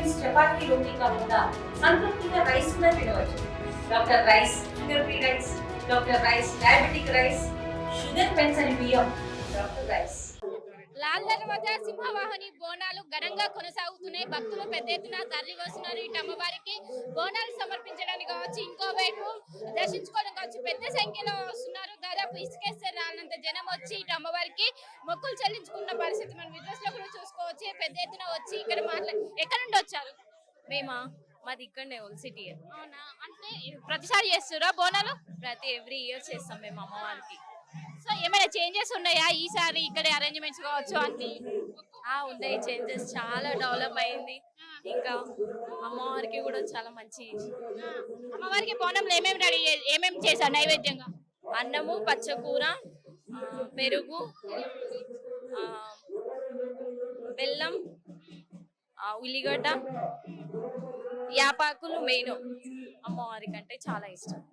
Tiffins chapati రోటీ కాకుండా సంతృప్తిగా rice కూడా తినవచ్చు. Doctor rice sugar free rice, doctor rice diabetic rice, sugar పెన్సని బియ్యం, డాక్టర్ రైస్. లాల్దర్ వద్ద సింహవాహిని బోనాలు ఘనంగా కొనసాగుతున్నాయి. భక్తులు పెద్ద ఎత్తున తరలి వస్తున్నారు. ఇటు అమ్మవారికి బోనాలు సమర్పించడానికి కావచ్చు, ఇంకోవైపు దర్శించుకోవడం కావచ్చు, పెద్ద సంఖ్యలో వస్తున్నారు. దాదాపు ఇసుకేస్తే రానంత జనం వచ్చి ఇటు అమ్మవారికి మొక్కులు చెల్లించుకున్న పరిస్థితి మనం విజువల్స్ లో కూడా చూసుకోవచ్చు. పెద్ద ఎత్తున వచ్చి ఇక్కడ ఎక్కడ నుండి వచ్చారు? మేమా మాది ఇక్కడనే ఓల్ సిటీ. అవునా, అంటే ప్రతిసారి చేస్తురా బోనాలు? ప్రతి ఎవ్రీ ఇయర్ చేస్తాం మేము అమ్మవారికి. సో ఏమైనా చేంజెస్ ఉన్నాయా ఈసారి ఇక్కడ అరేంజ్మెంట్స్ కావచ్చు అన్ని? ఉన్నాయి చేంజెస్, చాలా డెవలప్ అయింది. ఇంకా అమ్మవారికి కూడా చాలా మంచి అమ్మవారికి బోనంలో ఏమేమి చేశారు నైవేద్యంగా? అన్నము, పచ్చకూర, పెరుగు, బెల్లం, ఉల్లిగడ్డ, యాపాకులు మెయిన్. అమ్మవారికి అంటే చాలా ఇష్టం.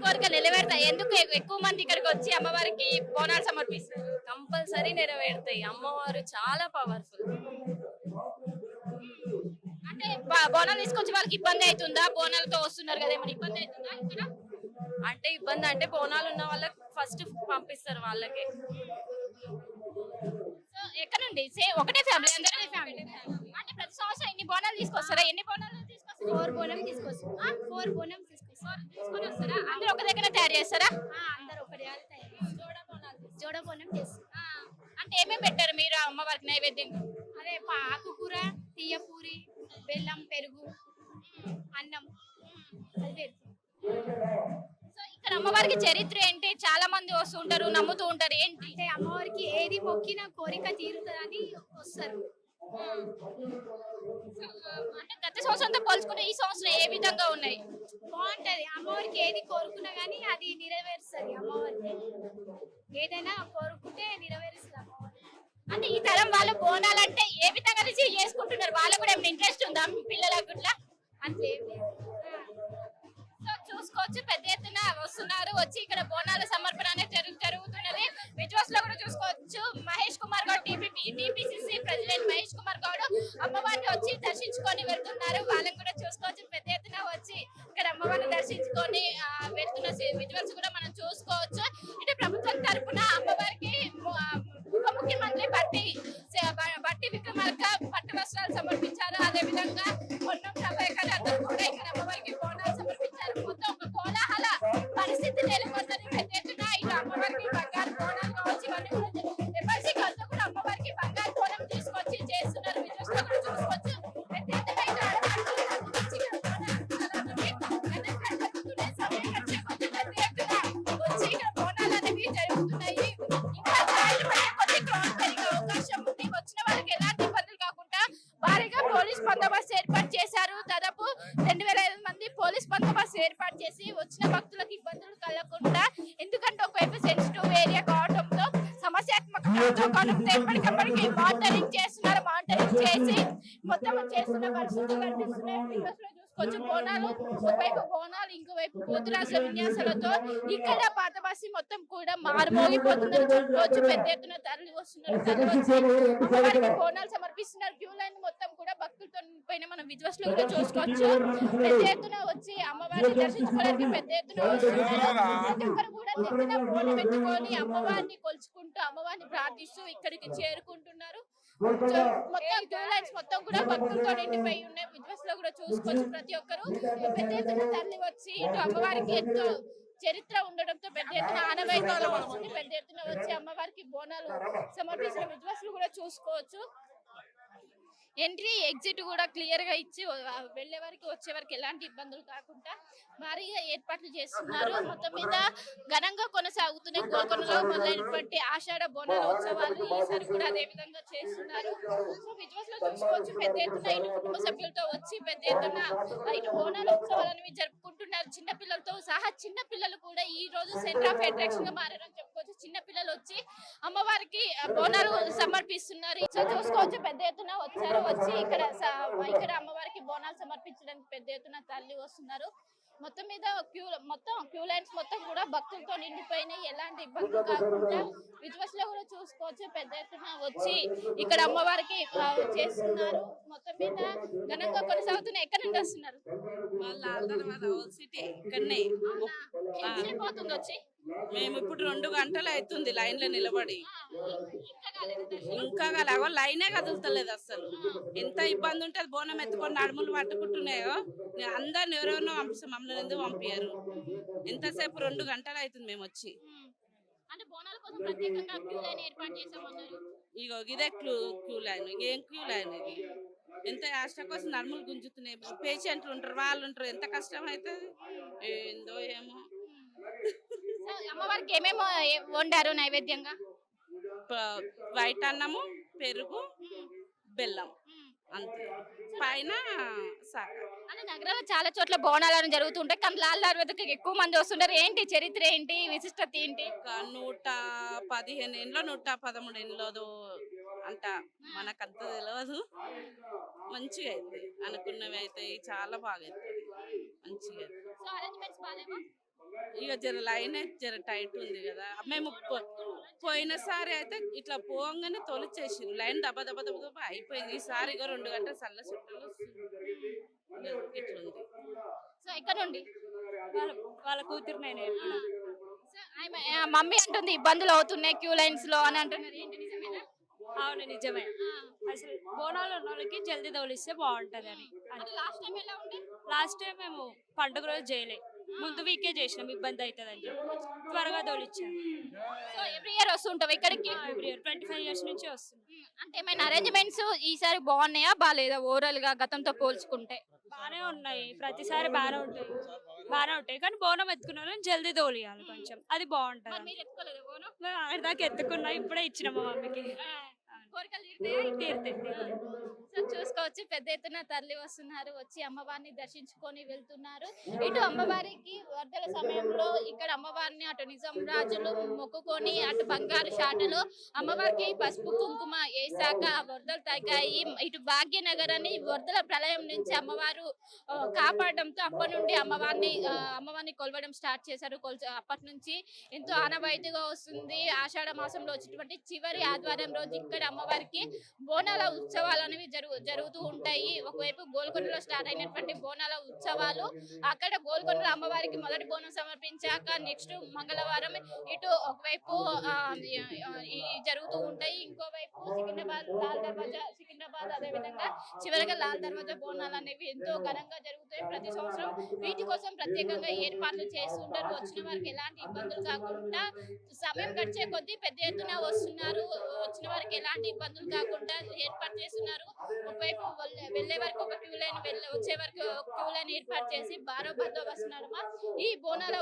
కోరిక నెరవేరుతాయి. ఎందుకు ఎక్కువ మంది ఇక్కడికి వచ్చి అమ్మవారికి బోనాలు సమర్పిస్తారు? కంపల్సరీ నెరవేరుతాయి. అమ్మవారు చాలా పవర్ఫుల్. అంటే బోనాలు తీసుకొచ్చి వాళ్ళకి ఇబ్బంది అవుతుందా? బోనాలతో వస్తున్నారు కదా, ఏమైనా ఇబ్బంది అవుతుందా ఇక్కడ? అంటే ఇబ్బంది అంటే బోనాలు ఉన్న వాళ్ళకి ఫస్ట్ పంపిస్తారు వాళ్ళకి. సో ఎక్కడ నుండి ఒకటే ఫ్యామిలీ, అందరికీ ఫ్యామిలీ అంటే ప్రతి సంవత్సరం ఎన్ని బోనాలు తీసుకొస్తారా? ఎన్ని బోనాలు తీసుకొస్తారు? 4 బోనం తీసుకొస్తాం. 4 బోనం తీసుకొస్తాం. తీసుకొని వస్తారా? అందరూ ఒక దగ్గర తయారు చేస్తారా? అందరూ ఒకటి తయారు జోడ బోనం చేస్తాం. అంటే ఏమేమి పెట్టారు మీరు అమ్మవారికి నైవేద్యంగా? అదే ఆకుకూర, తీయ పూరి, బెల్లం, పెరుగు, అన్నం అది పెడతాం. సో ఇక్కడ అమ్మవారికి చరిత్ర ఏంటి? చాలా మంది వస్తుంటారు, నమ్ముతూ ఉంటారు. ఏంటి అంటే అమ్మవారికి ఏది మొక్కిన కోరిక తీరుతుందని వస్తారు. అంటే గత సంవత్సరంతో పోల్చుకుంటే ఈ సంవత్సరం ఏ విధంగా ఉన్నాయి? బాగుంటది. అమ్మవారికి ఏది కోరుకున్నా గానీ అది నెరవేరుస్తుంది. అమ్మవారికి ఏదైనా కోరుకుంటే నెరవేరుస్తుంది అమ్మవారికి. అంటే ఈ తరం వాళ్ళు బోనాలంటే ఏ విధంగా రిసీవ్ చేసుకుంటున్నారు? వాళ్ళకు కూడా ఏమైనా ఇంట్రెస్ట్ ఉందా పిల్లలకు ఇట్లా? అంతే. సో చూసుకోవచ్చు, పెద్ద ఎత్తున వస్తున్నారు. వచ్చి ఇక్కడ బోనాల సమర్పణ అనేది జరుగుతున్నది. విజువల్స్ లో కూడా చూసుకోవచ్చు. మహేష్ కుమార్ గౌడ్, టీపీసీసీ ప్రెసిడెంట్ మహేష్ కుమార్ గౌడ్ అమ్మవారిని వచ్చి దర్శించుకొని వెళ్తున్నారు. వాళ్ళని కూడా చూసుకోవచ్చు. పెద్ద ఎత్తున వచ్చి ఇక్కడ అమ్మవారిని దర్శించుకొని వెళ్తున్న విజువల్స్ కూడా మనం చూసుకోవచ్చు. ఇటు ప్రభుత్వం తరఫున అమ్మవారికి ఉప ముఖ్యమంత్రి బట్టి విక్రమార్క పట్టు వస్త్రాలు సమర్పించారు. అదే విధంగా పొన్నం ప్రభాకర్ అందరూ కూడా ఇక్కడ అమ్మవారికి బోనాలు సమర్పించారు. మొత్తం ఒక కోలాహల పరిస్థితి నెలకొందని. పెద్ద ఎత్తున ఇటు అమ్మవారికి బంగారు బోనాలు కావచ్చు, ఇవన్నీ ఎమ్మెల్సీ అంతా కూడా అమ్మవారికి బంగారు బోనం తీసుకొచ్చి చేస్తున్నారు. విజువల్స్ లో కూడా చూసుకోవచ్చు. పెద్ద ఎత్తున ఇటు ఆడపడుచులు వచ్చి ఇక్కడ వచ్చి ఇక్కడ బోనాలు అనేవి జరుగుతున్నాయి. ఇంకా అవకాశం ఉంది. వచ్చిన వాళ్ళకి ఎలాంటి ఇబ్బందులు కాకుండా భారీగా పోలీస్ బందోబస్తు ఏర్పాటు చేశారు. దాదాపు 2500 మంది పోలీస్ బందోబస్తు ఏర్పాటు చేసి వచ్చిన భక్తులకు ఇబ్బందులు కలగకుండా, ఎందుకంటే ఒకవైపు సెన్సిటివ్ ఏరియా కావడంతో సమస్యాత్మక కావడంతో ఎప్పటికప్పటికి మానిటరింగ్ చేస్తున్నారు. మానిటరింగ్ చేసి మొత్తం చేస్తున్న పరిస్థితులు కనిపిస్తున్నాయి. చూసుకోవచ్చు, బోనాలు ఒకవైపు బోనాలు, ఇంకోవైపు పోతురాజుల విన్యాసాలతో ఇక్కడ పాత బస్సి మొత్తం కూడా మారుమోగిపోతుందని చెప్పుకోవచ్చు. పెద్ద ఎత్తున తరలి వస్తున్నారు. అమ్మవారికి బోనాలు సమర్పిస్తున్నారు. క్యూ లైన్ మొత్తం కూడా భక్తులతో నిండిపోయిన మనం విజువల్స్ లో కూడా చూసుకోవచ్చు. పెద్ద ఎత్తున వచ్చి అమ్మవారిని దర్శించుకోవడానికి పెద్ద ఎత్తున వస్తున్నారు. ప్రతి ఒక్కరు కూడా నెత్తిన బోనం పెట్టుకొని అమ్మవారిని కొలుచుకుంటూ, అమ్మవారిని ప్రార్థిస్తూ ఇక్కడికి చేరుకుంటున్నారు. మొత్తం క్యూ లైన్స్ మొత్తం కూడా భక్తులతో నిండిపోయి ఉన్నాయి. విజువల్స్ లో కూడా చూసుకోవచ్చు. ప్రతి ఒక్కరు పెద్ద ఎత్తున తరలి వచ్చి ఇటు అమ్మవారికి ఎంతో చరిత్ర ఉండడంతో పెద్ద ఎత్తున ఆనవాయితీలో వస్తుంది. పెద్ద ఎత్తున వచ్చి అమ్మవారికి బోనాలు సమర్పించిన విజువల్స్ కూడా చూసుకోవచ్చు. ఎంట్రీ ఎగ్జిట్ కూడా క్లియర్ గా ఇచ్చి వెళ్లే వారికి వచ్చే వారికి ఎలాంటి ఇబ్బందులు కాకుండా భారీగా ఏర్పాట్లు చేస్తున్నారు. మొత్తం మీద ఘనంగా కొనసాగుతున్న గోల్కొండలో మొదలైనటువంటి ఆషాఢ బోనాల ఉత్సవాలు ఈసారి కూడా అదే విధంగా చేస్తున్నారు. సో విజువల్స్ లో చూసుకోవచ్చు. పెద్ద ఎత్తున ఇటు కుటుంబ సభ్యులతో వచ్చి పెద్ద ఎత్తున ఇటు బోనాల ఉత్సవాలను జరుపుకుంటున్నారు. చిన్న పిల్లలతో సహా చిన్న పిల్లలు కూడా ఈ రోజు సెంటర్ ఆఫ్ అట్రాక్షన్ గా మారని చెప్పుకోవచ్చు. చిన్న పిల్లలు వచ్చి అమ్మవారికి బోనాలు సమర్పిస్తున్నారు. సో చూసుకోవచ్చు, పెద్ద ఎత్తున వచ్చారు. వచ్చి ఇక్కడ అమ్మవారికి బోనాలు సమర్పించడానికి పెద్ద ఎత్తున తల్లి వస్తున్నారు. మొత్తం మీద క్యూ లైన్స్ మొత్తం కూడా భక్తులతో నిండిపోయినాయి. ఎలాంటి ఇబ్బందులు కాకుండా విజువల్స్ లో కూడా చూసుకోవచ్చు. పెద్ద ఎత్తున వచ్చి ఇక్కడ అమ్మవారికి చేస్తున్నారు. మొత్తం మొత్తం మీద ఘనంగా కొనసాగుతున్నాయి. ఎక్కడి నుండి వస్తున్నారు? వాళ్ళ ఆల్దర్వాద ఓల్డ్ సిటీ ఇక్కడనే. ఎంతసేపు అవుతుంది వచ్చి? మేము ఇప్పుడు 2 గంటలు అవుతుంది లైన్ లో నిలబడి. ఇంకా కాలేదు దర్శనం. ఇంకా కలాగో లైనే కదులుతలేదు అసలు. ఎంత ఇబ్బంది ఉంటుంది, బోనం ఎత్తుకొని నడుములు పట్టుకుంటున్నాయో. అందరిని ఎవరెవరినో పంపిస్తాం, మమ్మల్ని ఎందుకు పంపించారు? ఎంతసేపు 2 గంటలు అవుతుంది మేము వచ్చి. అంటే బోనాల కోసం ప్రత్యేకంగా క్యూ లైన్ ఏర్పాటు చేసామన్నారు. ఇగో ఇదే క్యూ లైన్, ఇంకేం క్యూ లైన్ ఇది? ఎంత కష్టం కోసం నడుములు గుంజుతున్నాయి. పేషెంట్లు ఉంటారు, వాళ్ళు ఉంటారు, ఎంత కష్టం అవుతుంది ఏందో ఏమో. సో అమ్మవారికి ఏమేమో వండారు నైవేద్యంగా? వైట్ అన్నము, పెరుగు, బెల్లం, అంతే. పైన శాఖ. అంటే నగరంలో చాలా చోట్ల బోనాలను జరుగుతుంటాయి, కానీ లాల్ దర్వాజకి ఎక్కువ మంది వస్తుంటారు. ఏంటి చరిత్ర, ఏంటి విశిష్టత, ఏంటి? ఒక 115 ఏండ్లో 113 ఏండ్లో అంట, మనకంత తెలియదు. మంచిగా అయితే అనుకున్నవి అయితే చాలా బాగా అవుతుంది, మంచిగా. సో అరేంజ్మెంట్స్ బాగాలేవా? ఇక జర లైన్ అయితే జర టైట్ ఉంది కదా. మేము పోయినసారి అయితే ఇట్లా పోగానే తొలిచేసిండ్రు, లైన్ దెబ్బ దెబ్బ దెబ్బ దెబ్బ అయిపోయింది. ఈసారి ఇక 2 గంటలు చల్ల చుట్టలు ఇట్లుంది. సో ఎక్కడ నుండి? వాళ్ళ కూతురు నేను సో మమ్మీ అంటుంది ఇబ్బందులు అవుతున్నాయి క్యూ లైన్స్ లో అని అంటున్నారు. ఏంటి నిజమేనా? అవును నిజమే. అసలు బోనాలు ఉన్న వాళ్ళకి జల్దీ తోలిస్తే బాగుంటది అని. అంటే లాస్ట్ టైం ఎలా ఉండే? లాస్ట్ టైం మేము పండుగ రోజు చేయలే, ముందు వీకే చేసినాం, ఇబ్బంది అవుతుంది అని త్వరగా తోలిచ్చాను. సో ఎవ్రీ ఇయర్ వస్తుంటావు ఇక్కడికి? ఎవ్రీ ఇయర్ 25 years నుంచి వస్తుంది. అంటే ఏమైనా అరేంజ్మెంట్స్ ఈసారి బాగున్నాయా బాగాలేదా ఓవరాల్ గా గతంతో పోల్చుకుంటే? బాగానే ఉన్నాయి, ప్రతిసారి బాగానే ఉంటాయి, కానీ బోనం ఎత్తుకున్న వాళ్ళని జల్దీ తోలియాలి కొంచెం, అది బాగుంటది. మీరు ఎత్తుకోలేదు బోనం? మేము ఆడదాకా ఎత్తుకున్నా, ఇప్పుడే ఇచ్చినాం మా మమ్మీకి. కోరికలు తీరుతాయా? తీరుతాయి. సో చూసుకోవచ్చు, పెద్ద ఎత్తున తరలి వస్తున్నారు, వచ్చి అమ్మవారిని దర్శించుకొని వెళ్తున్నారు. ఇటు అమ్మవారికి వరదల సమయంలో ఇక్కడ అమ్మవారిని అటు నిజాం రాజులు మొక్కుకొని అటు బంగారు షాటలో అమ్మవారికి పసుపు కుంకుమ వేసాక వరదలు తగ్గాయి. ఇటు భాగ్యనగరాన్ని వరదల ప్రళయం నుంచి అమ్మవారు కాపాడడంతో అప్పటి నుండి అమ్మవారిని కొలవడం స్టార్ట్ చేశారు. అప్పటి నుంచి ఎంతో ఆనవాయితీగా వస్తుంది. ఆషాఢ మాసంలో వచ్చేటువంటి చివరి ఆదివారం రోజు ఇక్కడ అమ్మవారికి బోనాల ఉత్సవాలు అనేవి జరుగుతూ ఉంటాయి. ఒకవైపు గోల్కొండలో స్టార్ట్ అయినటువంటి బోనాల ఉత్సవాలు, అక్కడ గోల్కొండలో అమ్మవారికి మొదటి బోనం సమర్పించాక నెక్స్ట్ మంగళవారం ఇటు ఒకవైపు జరుగుతూ ఉంటాయి. ఇంకోవైపు సికింద్రాబాద్ అదే విధంగా చివరిగా లాల్ దర్వాజా బోనాలు అనేవి ఎంతో ఘనంగా జరుగుతాయి ప్రతి సంవత్సరం. వీటి కోసం ప్రత్యేకంగా ఏర్పాట్లు చేస్తుంటారు. వచ్చిన వారికి ఎలాంటి ఇబ్బందులు కాకుండా సమయం గడిచే కొద్దీ పెద్ద ఎత్తున వస్తున్నారు. వచ్చిన వారికి ఎలాంటి ఇబ్బందులు కాకుండా ఏర్పాటు చేస్తున్నారు. ఒకవైపు వెళ్లే వరకు ఒక క్యూ లైన్, వచ్చే వరకు క్యూ లైన్ ఏర్పాటు చేసి బారో బందోబస్తు నడుమ ఈ బోనాల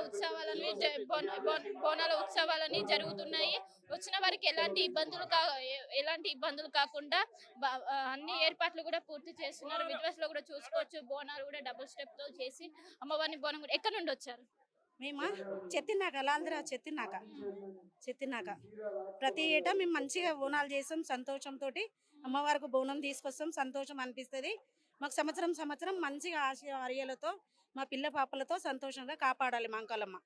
ఉత్సవాలని జరుగుతున్నాయి. వచ్చిన వారికి ఎలాంటి ఇబ్బందులు కాకుండా అన్ని ఏర్పాట్లు కూడా పూర్తి చేస్తున్నారు. విజువల్స్ లో కూడా చూసుకోవచ్చు, బోనాలు కూడా డబుల్ స్టెప్ తో చేసి అమ్మవారిని బోనం కూడా. ఎక్కడి నుండి వచ్చారు? మేమా చెత్తినాక, లాంధ్ర చెత్తినాక ప్రతి ఏటా మేము మంచిగా బోనాలు చేస్తాం. సంతోషంతో అమ్మవారికి బోనం తీసుకొస్తాం, సంతోషం అనిపిస్తుంది మాకు. సంవత్సరం మంచిగా ఆశీర్వాదాలతో మా పిల్ల పాపలతో సంతోషంగా కాపాడాలి మా అంకలమ్మ.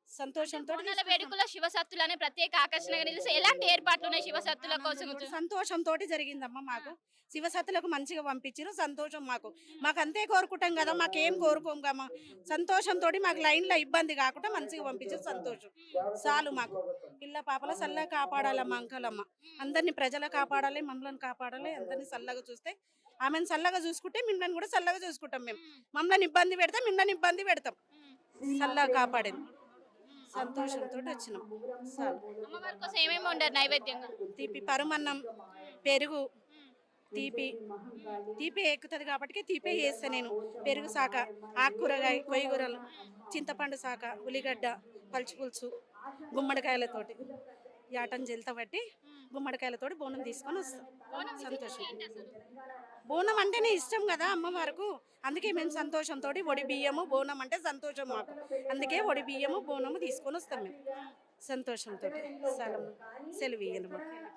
సంతోషంతో వేడుకలో శివసత్తులు అనే ప్రత్యేక ఆకర్షణగా నిలిచి ఎలాంటి ఏర్పాట్లు ఉన్నాయి శివసత్తుల కోసం? సంతోషంతో జరిగిందమ్మా. మాకు శివసత్తులకు మంచిగా పంపించారు, సంతోషం మాకు. మాకు అంతే కోరుకుంటాం కదా, మాకేం కోరుకోం కదా. సంతోషంతో మాకు లైన్లో ఇబ్బంది కాకుండా మంచిగా పంపించారు, సంతోషం చాలు మాకు. పిల్ల పాపల చల్లగా కాపాడాలమ్మ అంకలమ్మ. అందరినీ ప్రజలు కాపాడాలి, మమ్మల్ని కాపాడాలి. అందరినీ చల్లగా చూస్తే, ఆమెను చల్లగా చూసుకుంటే మిమ్మల్ని కూడా చల్లగా చూసుకుంటాం. మేము మమ్మల్ని ఇబ్బంది పెడతాం, మిమ్మల్ని ఇబ్బంది పెడతాం. చల్లగా కాపాడేది సంతోషంతో వచ్చినాం. అమ్మవారి కోసం ఏమేమి వండారు నైవేద్యంగా? తీపి పరమన్నం, పెరుగు, తీపి ఎక్కుతుంది కాబట్టి తీపే చేస్తా నేను. పెరుగు శాఖ, ఆకుకూరగాయ, కొయ్యగూరలు, చింతపండు శాఖ, ఉల్లిగడ్డ, పలుచు గుమ్మడికాయలతోటి యాటం జల్త బట్టి గుమ్మడికాయలతోటి బోనం తీసుకొని వస్తాం. సంతోషం. బోనం అంటేనే ఇష్టం కదా అమ్మవారికి, అందుకే మేము సంతోషంతో ఒడి బియ్యము బోనం అంటే సంతోషం మాకు. అందుకే ఒడి బియ్యము బోనము తీసుకొని వస్తాం మేము సంతోషంతో. సెలవు ఇయ్యండి.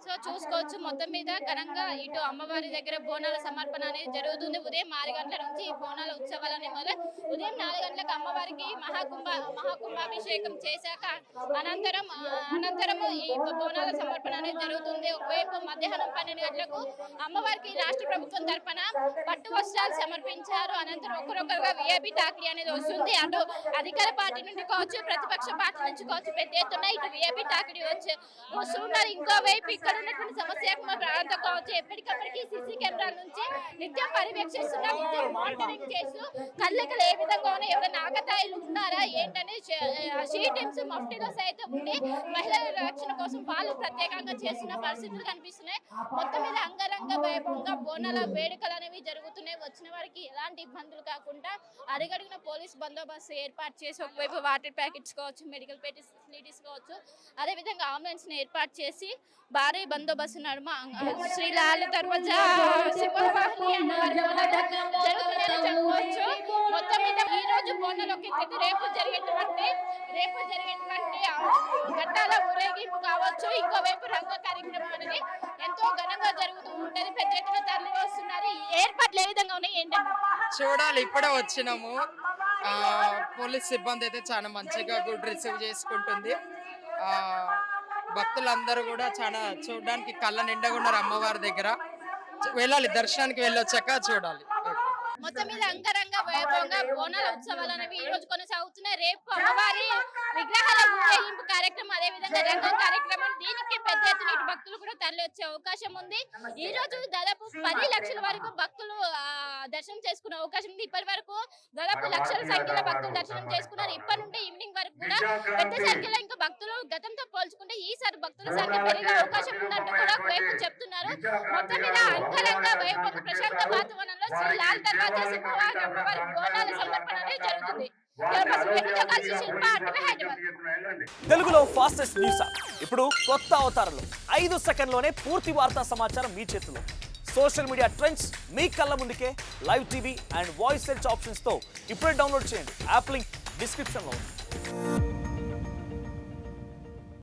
సో చూసుకోవచ్చు మొత్తం మీద ఘనంగా ఇటు అమ్మవారి దగ్గర బోనాల సమర్పణ అనేది జరుగుతుంది. ఉదయం 6 గంటల నుంచి ఈ బోనాల ఉత్సవాలని మొదలు ఉదయం 4 గంటలకు అమ్మవారికి మహాకుంభాభిషేకం చేశాక అనంతరం ఈ బోనాల సమర్పణ అనేది జరుగుతుంది. ఒకవైపు మధ్యాహ్నం 12 గంటలకు అమ్మవారికి రాష్ట్ర ప్రభుత్వం తరపున పట్టు వస్త్రాలు సమర్పించారు. అనంతరం ఒకరొకరుగా విఐపి టాక్లీ అనేది వస్తుంది. అటు అధికార పార్టీ నుండి కావచ్చు, ప్రతిపక్ష పార్టీ నుంచి కావచ్చు, పెద్ద ఎత్తున ఇటు విఐపి టాక్లీ వస్తున్నారు. ఇంకోవైపు ఇక్కడ ఉన్నటువంటి సమస్యాత్మక ప్రాంతం కావచ్చు, ఎప్పటికప్పటికి సీసీ కెమెరాల నుంచి నిత్యం పర్యవేక్షిస్తున్నారు. నిత్యం మానిటరింగ్ చేస్తూ కళ్ళకలు ఏ విధంగా ఉన్నాయి, ఎవరైనా ఆకతాయిలు ఉన్నారా ఏంటని షీ టీమ్స్ మఫ్టీలో సైతం ఉండి మహిళల రక్షణ కోసం వాళ్ళు ప్రత్యేకంగా చేస్తున్న పరిస్థితులు కనిపిస్తున్నాయి. మొత్తం మీద అంగరంగ వైభవంగా బోనాల వేడుకలు అనేవి జరుగుతున్నాయి. వచ్చిన వారికి ఎలాంటి ఇబ్బందులు కాకుండా అడుగడుగున పోలీస్ బందోబస్తు ఏర్పాటు చేసి ఒకవైపు వాటర్ ప్యాకెట్స్ కావచ్చు, మెడికల్ ఫెసిలిటీస్ కావచ్చు, అదేవిధంగా అంబులెన్స్ ని ఏర్పాటు చేసి భారీ బందోబస్తు నడుమ శ్రీ లాల్ దర్వాజా సింహవాహిని జరుగుతుందని చెప్పవచ్చు. మొత్తం మీద ఈ రోజు బోనాలోకి రేపు జరిగేటువంటి ఘట్టాల ఊరేగింపు కావచ్చు, ఇంకోవైపు రంగ కార్యక్రమం అనేది ఎంతో ఘనంగా జరుగుతూ ఉంటది. పెద్ద ఎత్తున తరలి వస్తున్నారు. ఏర్పాట్లు ఏ విధంగా ఉన్నాయి ఏంటంటే చూడాలి. ఇప్పుడే వచ్చినాము. పోలీస్ సిబ్బంది అయితే చాలా మంచిగా గుడ్ రిసీవ్ చేసుకుంటుంది. భక్తులందరూ కూడా చాలా చూడడానికి కళ్ళ నిండగా ఉన్నారు. అమ్మవారి దగ్గర వెళ్ళాలి, దర్శనానికి వెళ్ళొచ్చాక చూడాలి. మొత్తం మీద అంగరంగ వైభవంగా బోనాల ఉత్సవాలు అనేవి ఈ రోజు కొనసాగుతున్నాయి. రేపు అమ్మవారి విగ్రహాల ఊరేగింపు కార్యక్రమం, అదే విధంగా రంగం కార్యక్రమం, దీనికి పెద్ద ఎత్తున ఇటు భక్తులు కూడా తరలి వచ్చే అవకాశం ఉంది. ఈ రోజు దాదాపు 10 లక్షల వరకు భక్తులు దర్శనం చేసుకునే అవకాశం ఉంది. ఇప్పటి వరకు దాదాపు లక్షల సంఖ్యలో భక్తులు దర్శనం చేసుకున్నారు. ఇప్పటి నుండి ఈవినింగ్ వరకు కూడా పెద్ద సంఖ్యలో ఇంకా భక్తులు గతంతో పోల్చుకుంటే ఈసారి భక్తుల సంఖ్య పెరిగే అవకాశం ఉన్నట్టు కూడా వైపు చెప్తున్నారు. మొత్తం మీద అంగరంగ వైభవంగా ప్రశాంత వాతావరణంలో శ్రీ లాల్ దర్వాజా సింహవాహిని అమ్మవారి బోనాల సమర్పణ అనేది జరుగుతుంది. తెలుగులో ఫాస్టెస్ట్ న్యూస్ ఇప్పుడు కొత్త అవతారంలో 5 సెకండ్లోనే పూర్తి వార్తా సమాచారం మీ చేతిలో. సోషల్ మీడియా ట్రెండ్స్ మీ కళ్ళ ముందుకే live TV and voice search options తో ఇప్పుడే డౌన్లోడ్ చేయండి. యాప్ లింక్ డిస్క్రిప్షన్ లో ఉంది.